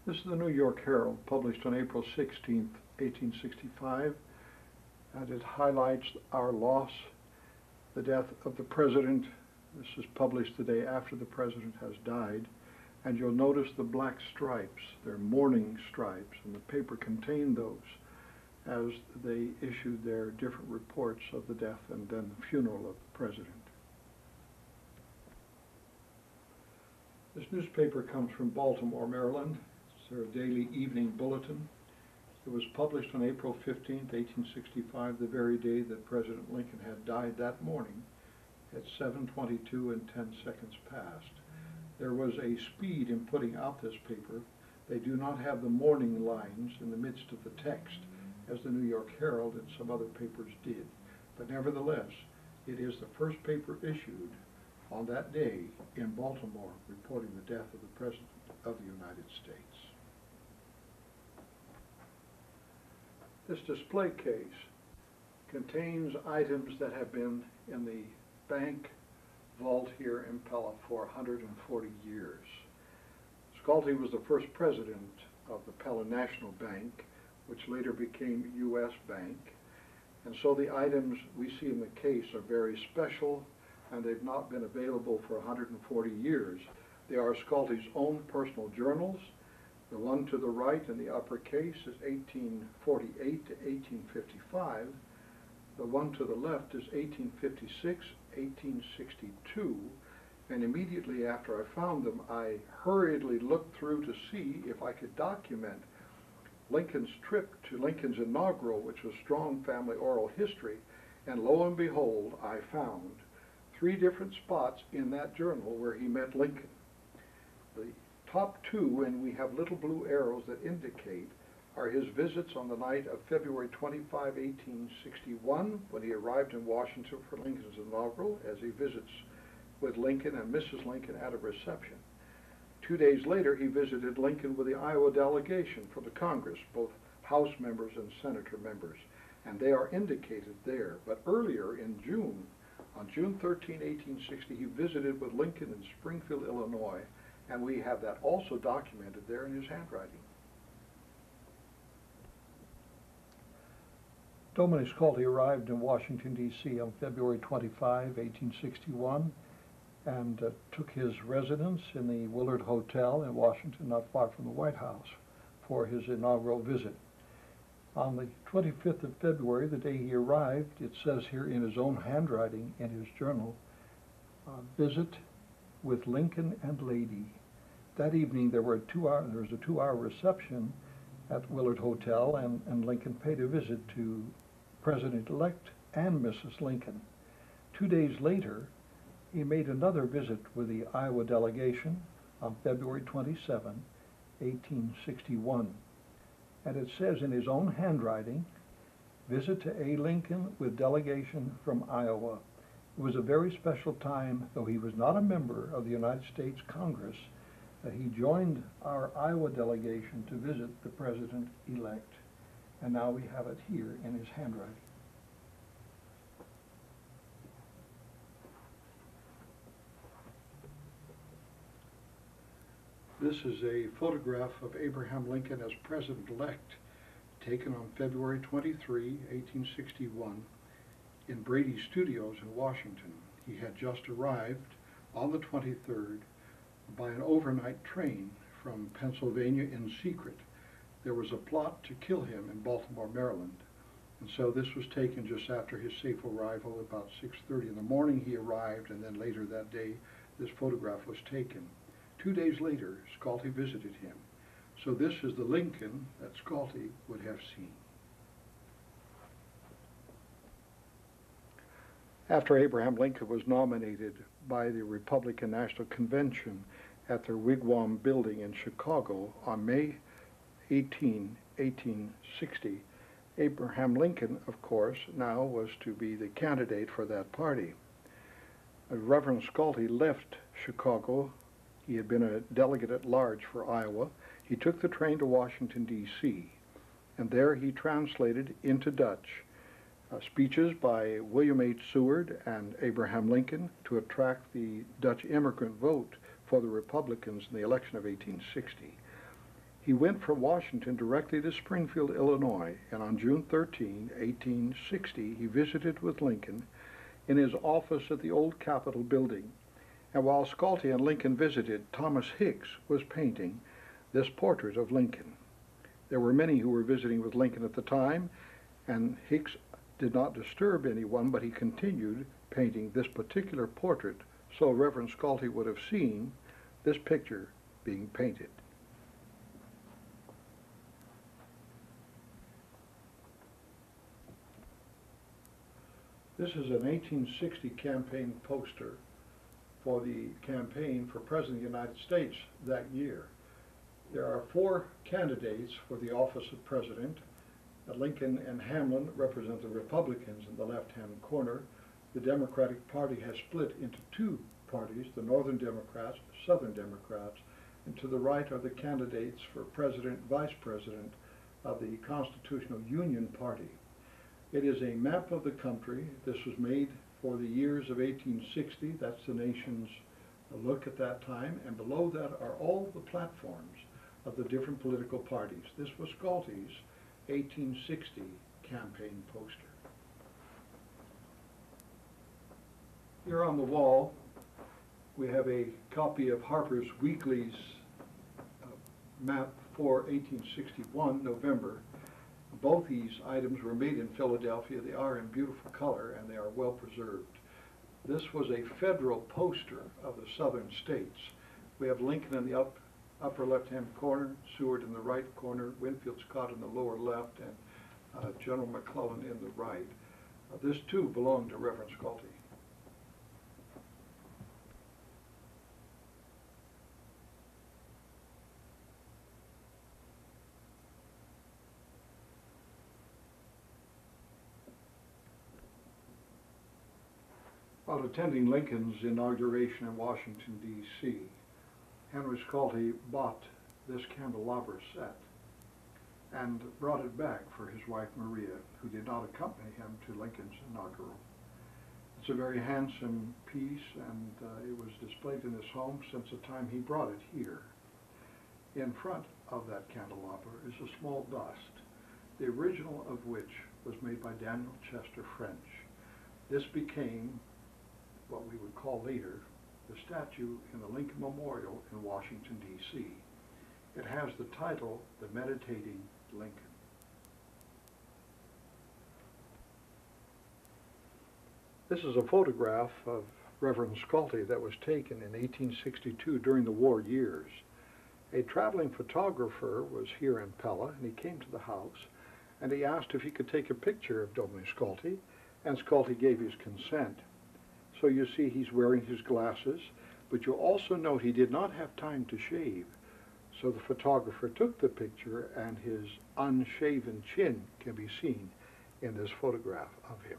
This is the New York Herald, published on April 16th, 1865, and it highlights our loss, the death of the President. This is published the day after the President has died, and you'll notice the black stripes. They're mourning stripes, and the paper contained those as they issued their different reports of the death and then the funeral of the President. This newspaper comes from Baltimore, Maryland. It's their daily evening bulletin. It was published on April 15, 1865, the very day that President Lincoln had died that morning at 7:22 and 10 seconds past. There was a speed in putting out this paper. They do not have the mourning lines in the midst of the text, as the New York Herald and some other papers did. But nevertheless, it is the first paper issued on that day in Baltimore reporting the death of the President of the United States. This display case contains items that have been in the bank vault here in Pella for 140 years. Scully was the first president of the Pella National Bank, which later became U.S. Bank, and so the items we see in the case are very special, and they've not been available for 140 years. They are Scully's own personal journals. The one to the right in the upper case is 1848 to 1855. The one to the left is 1856, 1862, and immediately after I found them, I hurriedly looked through to see if I could document Lincoln's trip to Lincoln's inaugural, which was Strong Family Oral History, and lo and behold, I found 3 different spots in that journal where he met Lincoln. The top 2, and we have little blue arrows that indicate, are his visits on the night of February 25, 1861, when he arrived in Washington for Lincoln's inaugural, as he visits with Lincoln and Mrs. Lincoln at a reception. 2 days later, he visited Lincoln with the Iowa delegation from the Congress, both House members and Senator members, and they are indicated there. But earlier in June, on June 13, 1860, he visited with Lincoln in Springfield, Illinois, and we have that also documented there in his handwriting. Dominic Scully arrived in Washington, D.C. on February 25, 1861, and took his residence in the Willard Hotel in Washington, not far from the White House, for his inaugural visit. On the 25th of February, the day he arrived, it says here in his own handwriting in his journal, visit with Lincoln and lady. That evening there was a 2-hour reception at Willard Hotel, and Lincoln paid a visit to President-elect and Mrs. Lincoln. 2 days later, he made another visit with the Iowa delegation on February 27, 1861. And it says in his own handwriting, visit to A. Lincoln with delegation from Iowa. It was a very special time, though he was not a member of the United States Congress, that he joined our Iowa delegation to visit the President-elect. And now we have it here in his handwriting. This is a photograph of Abraham Lincoln as President-elect, taken on February 23, 1861, in Brady Studios in Washington. He had just arrived on the 23rd by an overnight train from Pennsylvania in secret. There was a plot to kill him in Baltimore, Maryland, and so this was taken just after his safe arrival. About 6:30 in the morning he arrived, and then later that day this photograph was taken. 2 days later, Scully visited him. So this is the Lincoln that Scully would have seen. After Abraham Lincoln was nominated by the Republican National Convention at their Wigwam building in Chicago on May 18, 1860, Abraham Lincoln, of course, now was to be the candidate for that party. Reverend Scully left Chicago. He had been a delegate at large for Iowa. He took the train to Washington, D.C., and there he translated into Dutch speeches by William H. Seward and Abraham Lincoln to attract the Dutch immigrant vote for the Republicans in the election of 1860. He went from Washington directly to Springfield, Illinois, and on June 13, 1860, he visited with Lincoln in his office at the old Capitol building. And while Scully and Lincoln visited, Thomas Hicks was painting this portrait of Lincoln. There were many who were visiting with Lincoln at the time, and Hicks did not disturb anyone, but he continued painting this particular portrait, so Reverend Scully would have seen this picture being painted. This is an 1860 campaign poster for the campaign for President of the United States that year. There are 4 candidates for the office of President. Lincoln and Hamlin represent the Republicans in the left-hand corner. The Democratic Party has split into 2 parties, the Northern Democrats, Southern Democrats, and to the right are the candidates for President, Vice President of the Constitutional Union Party. It is a map of the country. This was made for the years of 1860. That's the nation's look at that time, and below that are all the platforms of the different political parties. This was Scully's 1860 campaign poster. Here on the wall we have a copy of Harper's Weekly's map for 1861, November. Both these items were made in Philadelphia. They are in beautiful color and they are well preserved. This was a federal poster of the southern states. We have Lincoln in the upper left-hand corner, Seward in the right corner, Winfield Scott in the lower left, and General McClellan in the right. This too belonged to Reverend Scully. While attending Lincoln's inauguration in Washington, D.C., Henry Scully bought this candelabra set and brought it back for his wife Maria, who did not accompany him to Lincoln's inaugural. It's a very handsome piece, and it was displayed in his home since the time he brought it here. In front of that candelabra is a small bust, the original of which was made by Daniel Chester French. This became what we would call later the statue in the Lincoln Memorial in Washington, D.C. It has the title, The Meditating Lincoln. This is a photograph of Reverend Scully that was taken in 1862 during the war years. A traveling photographer was here in Pella, and he came to the house, and he asked if he could take a picture of Dominic Scully, and Scully gave his consent. So you see he's wearing his glasses, but you'll also note he did not have time to shave. So the photographer took the picture, and his unshaven chin can be seen in this photograph of him.